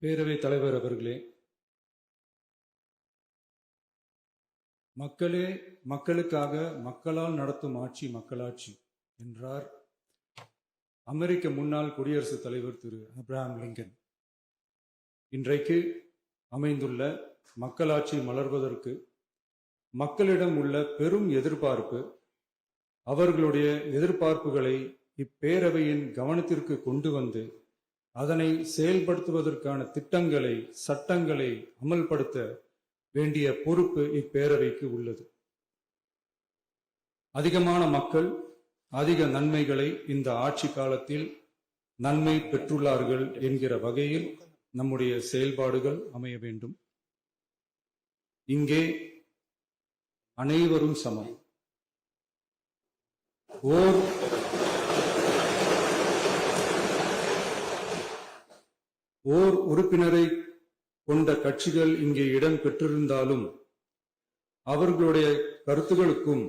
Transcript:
பேரவைத் தலைவர் அவர்களே, மக்களே மக்களுக்காக மக்களால் நடத்தும் ஆட்சி மக்களாட்சி என்றார் அமெரிக்க முன்னாள் குடியரசுத் தலைவர் திரு ஆப்ரஹாம் லிங்கன். இன்றைக்கு அமைந்துள்ள மக்களாட்சி மலர்வதற்கு மக்களிடம் உள்ள பெரும் எதிர்பார்ப்பு, அவர்களுடைய எதிர்பார்ப்புகளை இப்பேரவையின் கவனத்திற்கு கொண்டு வந்து அதனை செயல்படுத்துவதற்கான திட்டங்களை, சட்டங்களை அமல்படுத்த வேண்டிய பொறுப்பு இப்பேரவைக்கு உள்ளது. அதிகமான மக்கள் அதிக நன்மைகளை இந்த ஆட்சி காலத்தில் நன்மை பெற்றுள்ளார்கள் என்கிற வகையில் நம்முடைய செயல்பாடுகள் அமைய வேண்டும். இங்கே அனைவரும் சமம். ஓர் உறுப்பினரை கொண்ட கட்சிகள் இங்கே இடம் பெற்றிருந்தாலும் அவர்களுடைய கருத்துகளுக்கும்